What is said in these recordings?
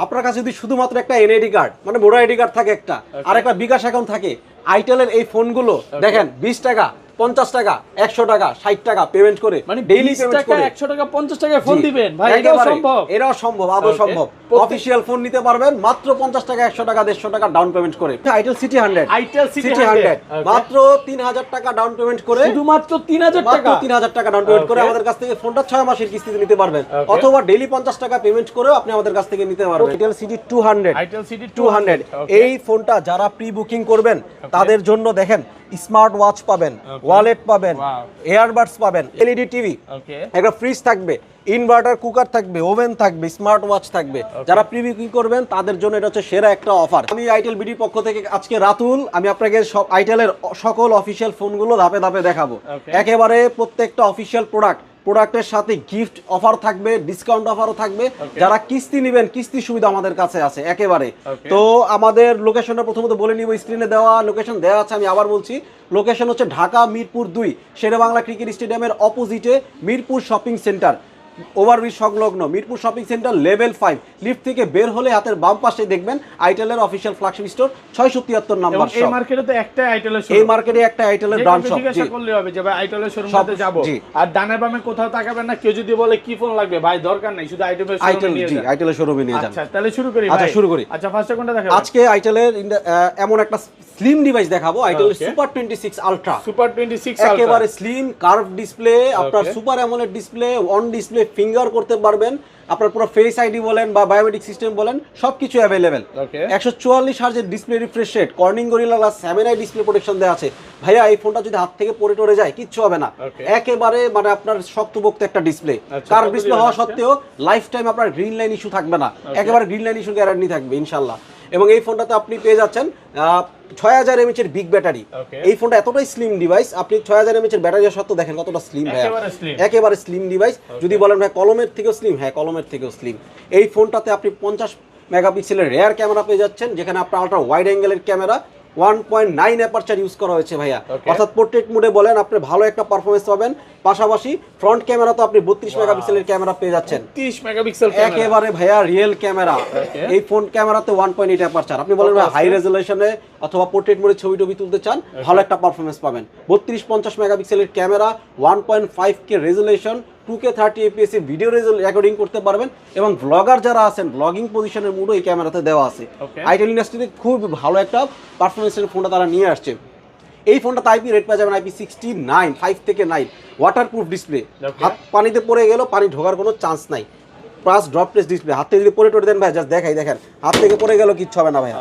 আপনার কাছে যদি শুধুমাত্র একটা এনআইডি কার্ড মানে ভোটার আইডি কার্ড থাকে একটা আর একটা বিকাশ অ্যাকাউন্ট থাকে, আইটেলের এই ফোনগুলো দেখেন 20 টাকা 50 টাকা 100 টাকা 60 টাকা পেমেন্ট করে মানে ডেইলি 20 পেমেন্ট টাকা করে 100 টাকা 50 টাকায় ফোন দিবেন ভাই, এটাও সম্ভব? এটাও সম্ভব, আদৌ সম্ভব। অফিশিয়াল ফোন নিতে পারবেন মাত্র 50 টাকা 100 টাকা 150 টাকা ডাউন পেমেন্ট করে। আইটেল সিটি 100 মাত্র 3000 টাকা ডাউন পেমেন্ট করে, শুধুমাত্র 3000 টাকা, 3000 টাকা ডাউন পেমেন্ট করে আমাদের কাছ থেকে ফোনটা 6 মাসের কিস্তিতে নিতে পারবেন, অথবা ডেইলি 50 টাকা পেমেন্ট করেও আপনি আমাদের কাছ থেকে নিতে পারবেন। আইটেল সিটি 200 এই ফোনটা যারা প্রি বুকিং করবেন তাদের জন্য দেখেন স্মার্ট ওয়াচ পাবেন, ওয়ালেট পাবেন, এয়ারবাডস পাবেন, এলইডি টিভি, একটা ফ্রিজ থাকবে, ইনভার্টার, কুকার থাকবে, ওভেন থাকবে, স্মার্ট ওয়াচ থাকবে। যারা প্রি বুকিং করবেন তাদের জন্য এটা হচ্ছে সেরা একটা অফার। আমি আইটেল বিডির পক্ষ থেকে আজকে রাতুল আমি আপনাকে সব আইটেলের সকল অফিশিয়াল ফোনগুলো ধাপে ধাপে দেখাবো। একেবারে প্রত্যেকটা অফিশিয়াল প্রোডাক্টের সাথে গিফট অফার থাকবে, ডিসকাউন্ট অফারও থাকবে। যারা কিস্তি নেবেন কিস্তি সুবিধা আমাদের কাছে আছে একেবারে। তো আমাদের লোকেশনটা প্রথমত বলে নিব, স্ক্রিনে দেওয়া লোকেশন দেওয়া আছে, আমি আবার বলছি লোকেশন হচ্ছে ঢাকা মিরপুর 2 শেরেবাংলা ক্রিকেট স্টেডিয়ামের অপোজিটে মিরপুর শপিং সেন্টার, ওভারব্রিজ সংলগ্ন Mirpur shopping centre level 5 lift থেকে বের হলে হাতের বাম পাশে দেখবেন আইটেলের official flagship store 673 number shop. এই মার্কেটে তো একটা আইটেলের শপ, এই মার্কেটে একটা আইটেলের ব্রাঞ্চ শপ। জিজ্ঞাসা করলে হবে যে ভাই আইটেলের শোরুমে যাব, আর ডানে বামে কোথাও তাকাবেন না। কেউ যদি বলে কি ফোন লাগবে, ভাই দরকার নাই, শুধু আইটেলের শোরুমে নিয়ে যান। আইটেলের শোরুমে নিয়ে যান। আচ্ছা তাহলে শুরু করি ভাই। আচ্ছা শুরু করি। আচ্ছা ফার্স্টে কোনটা দেখাবো? আজকে আইটেলের এমন একটা স্লিম ডিভাইস দেখাবো, আইটেলের সুপার 26 আলট্রা। সুপার 26 আলট্রা একেবারে স্লিম কার্ভ ডিসপ্লে, আপনার super AMOLED display, on display finger করতে পারবেন, আপনার পুরো ফেস আইডি বলেন বা বায়োমেট্রিক সিস্টেম বলেন সবকিছু অ্যাভেলেবেল। 144 হার্জের display refresh rate, Corning Gorilla glass 7i display protection দেওয়া আছে। ভাইয়া এই ফোনটা যদি হাত থেকে পড়ে টরে যায় কিচ্ছু হবে না, একেবারে মানে আপনার শক্তপোক্ত একটা ডিসপ্লে। কার্ভ ডিসপ্লে হওয়া সত্ত্বেও লাইফ টাইম আপনার গ্রিন লাইন ইস্যু থাকবে না, একেবারে গ্রিন লাইন ইস্যু গ্যারান্টি থাকবে ইনশাল্লাহ। এবং এই ফোনটাতে আপনি পেয়ে যাচ্ছেন 6000 mAh এর বিগ ব্যাটারি। এই ফোনটা এতটাই স্লিম ডিভাইস, আপনি 6000 mAh এর ব্যাটারি সত্ত্বেও দেখেন কতটা স্লিম ভাই, একেবারে স্লিম ডিভাইস। যদি বলেন ভাই কলমের থেকেও স্লিম, হ্যাঁ কলমের থেকেও স্লিম। এই ফোনটাতে আপনি 50 মেগাপিক্সেলের রেয়ার ক্যামেরা পেয়ে যাচ্ছেন, যেখানে আপনার আলট্রা ওয়াইড অ্যাঙ্গেলের ক্যামেরা 1.9 অ্যাপারচার ইউজ করা হয়েছে ভাইয়া, অর্থাৎ পোর্ট্রেট মোডে বলেন আপনি ভালো একটা পারফরমেন্স পাবেন। পাশাপাশি ফ্রন্ট ক্যামেরা তো আপনি 32 মেগাপিক্সেলের ক্যামেরা পেয়ে যাচ্ছেন, 30 মেগাপিক্সেল ক্যামেরা, একেবারে ভাইয়া রিয়েল ক্যামেরা। এই ফোন ক্যামেরাতে 1.8 অ্যাপারচার, আপনি বলেন ভাই হাই রেজোলিউশনে অথবা পোর্ট্রেট মোডে ছবি টবি তুলতে চান, ভালো একটা পারফরমেন্স পাবেন। 32-50 মেগাপিক্সেলের camera, 1.5K resolution, 2K 30 fps এ ভিডিও রেকর্ডিং করতে পারবেন। এবং ব্লগার যারা আছেন ব্লগিং পজিশনের মুডও এই ক্যামেরাতে দেওয়া আছে। আইটেল ইন্ডাস্ট্রিতে খুব ভালো একটা পারফরমেন্সের ফোনটা তারা নিয়ে আসছে। এই ফোনটা আইপি রেট পেয়ে যাবেন IP69 5 থেকে 9, ওয়াটারপ্রুফ ডিসপ্লে, হাত পানিতে পড়ে গেল পানি ঢোকার কোনো চান্স নাই, প্লাস ড্রপলেস ডিসপ্লে। হাত থেকে যদি পড়ে টরে দেন ভাই জাস্ট দেখাই দেখেন, হাত থেকে পড়ে গেল কিচ্ছু হবে না ভাই,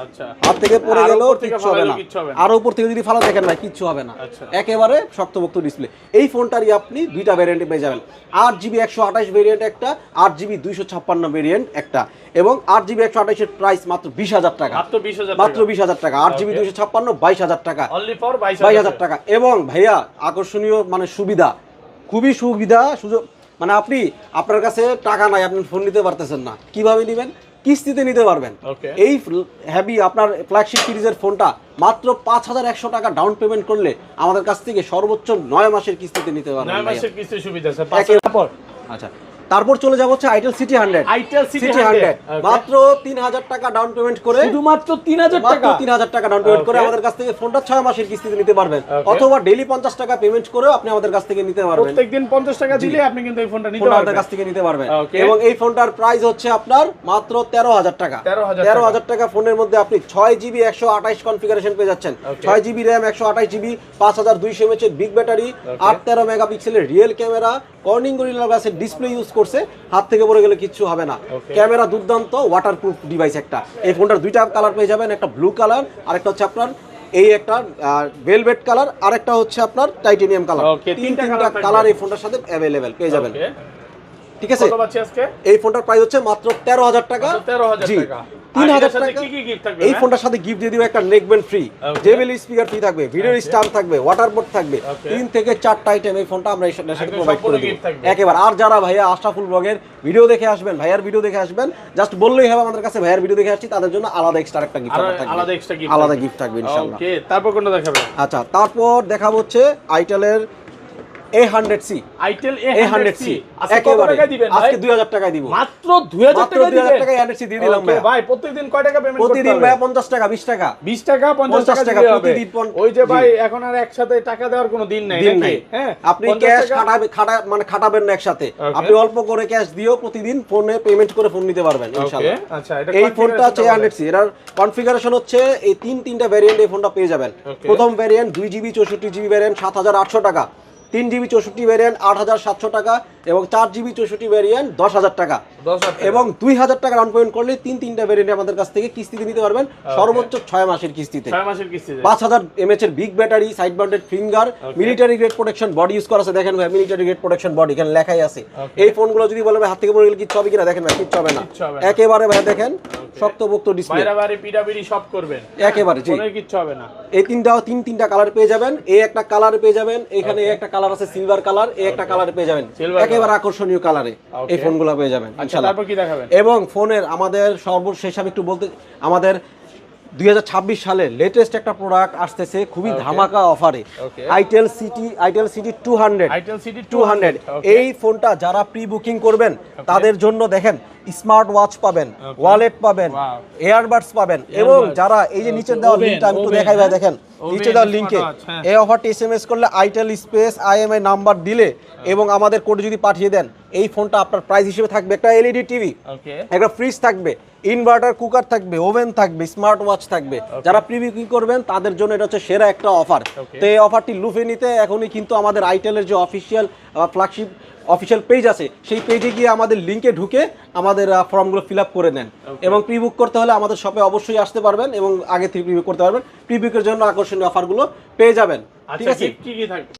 হাত থেকে পড়ে গেল কিচ্ছু হবে না, আর উপর থেকে যদি ফালা দেখেন ভাই কিচ্ছু হবে না, একেবারে শক্তপোক্ত ডিসপ্লে। এই ফোনটারই আপনি দুইটা ভ্যারিয়েন্টে পেয়ে যাবেন, 8GB 128 ভেরিয়েন্ট একটা, 8GB 256 ভেরিয়েন্ট একটা। এবং 8GB 128 এর প্রাইস মাত্র 20000 টাকা, মাত্র 20000 টাকা। 8GB 256 22000 টাকা, 22000 টাকা। এবং ভাইয়া আকর্ষণীয় মানে সুবিধা, খুবই সুবিধা সুযোগ, মানে আপনি আপনার কাছে টাকা নাই, আপনি ফোন নিতে পারতেছেন না, কিভাবে নেবেন? কিস্তিতে নিতে পারবেন। এই হ্যাভি আপনার ফ্ল্যাগশিপ সিরিজের ফোনটা মাত্র 5100 টাকা ডাউন পেমেন্ট করলে আমাদের কাছ থেকে সর্বোচ্চ 9 মাসের কিস্তিতে নিতে পারবেন। 9 মাসের কিস্তি সুবিধা আছে। আচ্ছা তারপর চলে যাব হচ্ছে আইটেল সিটি 100। আইটেল সিটি 100 মাত্র 3000 টাকা ডাউন পেমেন্ট করে, শুধুমাত্র 3000 টাকা, মাত্র 3000 টাকা ডাউন পেমেন্ট করে আমাদের কাছ থেকে ফোনটা 6 মাসের কিস্তিতে নিতে পারবেন, অথবা ডেইলি 50 টাকা পেমেন্ট করেও আপনি আমাদের কাছ থেকে নিতে পারবেন। প্রত্যেকদিন 50 টাকা দিলে আপনি কিন্তু এই ফোনটা নিতে পারবেন, আমাদের কাছ থেকে নিতে পারবেন। এবং এই ফোনটার প্রাইস হচ্ছে আপনার মাত্র 13000 টাকা। 13000 টাকা ফোনের মধ্যে আপনি 6GB 128 কনফিগারেশন পেয়ে যাচ্ছেন, 6GB RAM 128GB 5200 mAh এর বিগ ব্যাটারি, 813 মেগাপিক্সেলের রিয়েল ক্যামেরা, কর্নিং গরিলা গ্লাসের ডিসপ্লে ইউজ করছে, হাত থেকে পড়ে গেলে কিচ্ছু হবে না। ক্যামেরা দুর্দান্ত, ওয়াটারপ্রুফ ডিভাইস একটা। এই ফোনটার দুইটা কালার পেয়ে যাবেন, একটা ব্লু কালার আর একটা হচ্ছে আপনার এই একটা ভেলভেট কালার, আর একটা হচ্ছে আপনার টাইটেনিয়াম কালার। তিনটা কালার এই ফোনটার সাথে অ্যাভেলেবেল পেয়ে যাবেন। ঠিক আছে, এই ফোনটার প্রাইস হচ্ছে মাত্র 13000 টাকা। 13000 টাকা। 3000 টাকা এই ফোনটার সাথে গিফট দিয়ে দিব একটা neckband free, JBL speaker free থাকবে, ভিডিও স্ট্যান্ড থাকবে, ওয়াটারবোর্ড থাকবে, 3 থেকে 4টা আইটেম এই ফোনটা আমরা এর সাথে প্রোভাইড করে দেব একেবারে। আর যারা ভাইয়া আশরাফুল ব্লগের ভিডিও দেখে আসবেন, ভাইয়ার ভিডিও দেখে আসবেন, জাস্ট বললেই হবে আমাদের কাছে ভাইয়ার ভিডিও দেখে আসছি, তাদের জন্য আলাদা এক্সট্রা একটা গিফট থাকবে, আলাদা গিফট থাকবে ইনশাআল্লাহ। ওকে তারপর কোনটা দেখাবেন? আচ্ছা তারপর দেখাবো হচ্ছে আইটেলের A100C আইটেল A100C আজকে কত টাকা দিবেন ভাই? আজকে 2000 টাকায় দিব। মাত্র 2000 টাকা দিবেন? 2000 টাকায় A100C দিয়ে দিলাম ভাই। ভাই প্রতিদিন কয় টাকা পেমেন্ট করতে হবে? প্রতিদিন ভাই 50 টাকা 20 টাকা 20 টাকা 50 টাকা দিতে হবে প্রতিদিন। ওই যে ভাই এখন আর একসাথে টাকা দেওয়ার কোনো দিন নাই নাকি? হ্যাঁ আপনি ক্যাশ মানে খাটাবেন না একসাথে, আপনি অল্প করে ক্যাশ দিও প্রতিদিন ফোনে পেমেন্ট করে ফোন নিতে পারবেন ইনশাআল্লাহ। আচ্ছা এটা এই ফোনটা হচ্ছে A100C, এর কনফিগারেশন হচ্ছে এই তিনটা ভ্যারিয়েন্ট এই ফোনটা পেয়ে যাবেন। প্রথম ভ্যারিয়েন্ট 2GB 64GB ভ্যারিয়েন্ট 7800 টাকা, 3GB 64 ভ্যারিয়েন্ট 8700 টাকা এবং 4GB 64 ভ্যারিয়েন্ট 10000 টাকা এবং 2000 টাকা ডাউন পেমেন্ট করলে তিনটা ভ্যারিয়েন্ট আমাদের কাছ থেকে কিস্তিতে নিতে পারবেন, সর্বোচ্চ 6 মাসের কিস্তিতে। 5000 mAh এর big battery, side mounted finger, military grade protection body use করা আছে। দেখেন ভাই মিলিটারি গ্রেড প্রোটেকশন বডি এখানে লেখাই আছে। এই ফোনগুলো যদি বলে ভাই হাত থেকে পড়ে গেলে কিচ্ছু হবে কিনা, দেখেন ভাই কিচ্ছু হবে না একেবারে ভাই, দেখেন শক্তপোক্ত ডিসপ্লে, বাইরে পিডাবিডি সব করবেন একেবারে জি, কোনো কিচ্ছু হবে না। এই তিনটা কালার পেয়ে যাবেন, এই একটা কালার পেয়ে যাবেন, এখানে একটা কালার আছে সিলভার কালার, এই একটা কালার পেয়ে যাবেন, একেবারে আকর্ষণীয় কালারে এই ফোনগুলো পেয়ে যাবেন ইনশাআল্লাহ। তারপর কি দেখাবেন? এবং ফোনের আমাদের সর্বশেষ আমি একটু বলতে, আমাদের 2026 সালে লেটেস্ট একটা প্রোডাক্ট আসতেছে খুবই ধামাকা অফারে, আইটেল সিটি 200। এই ফোনটা যারা প্রি বুকিং করবেন তাদের জন্য দেখেন স্মার্ট ওয়াচ পাবেন, ওয়ালেট পাবেন, এয়ারবাডস পাবেন এবং যারা এই যে নিচে দেওয়া লিংকটা আমি একটু দেখাই ভাই, দেখেন নিচে দেওয়া লিংকে এই অফারটি SMS করলে আইটেল স্পেস IMI নাম্বার দিলে এবং আমাদের কোড যদি পাঠিয়ে দেন, এই ফোনটা আপনার প্রাইস হিসেবে থাকবে একটা LED টিভি, একটা ফ্রিজ থাকবে, ইনভার্টার, কুকার থাকবে, ওভেন থাকবে, স্মার্ট ওয়াচ থাকবে। যারা প্রি বুকিং করবেন তাদের জন্য এটা হচ্ছে সেরা একটা অফার। তো এই অফারটি লুফে নিতে এখনই কিন্তু আমাদের আইটেলের যে অফিসিয়াল ফ্ল্যাগশিপ অফিসিয়াল পেজ আছে সেই পেজে গিয়ে আমাদের লিংকে ঢুকে আমাদের ফর্মগুলো ফিল আপ করে নেন এবং প্রি বুক করতে হলে আমাদের শপে অবশ্যই আসতে পারবেন এবং আগে থেকে প্রি বুক করতে পারবেন। প্রি বুকের জন্য আকর্ষণীয় অফারগুলো পেয়ে যাবেন। ঠিক আছে, কি থাকবে?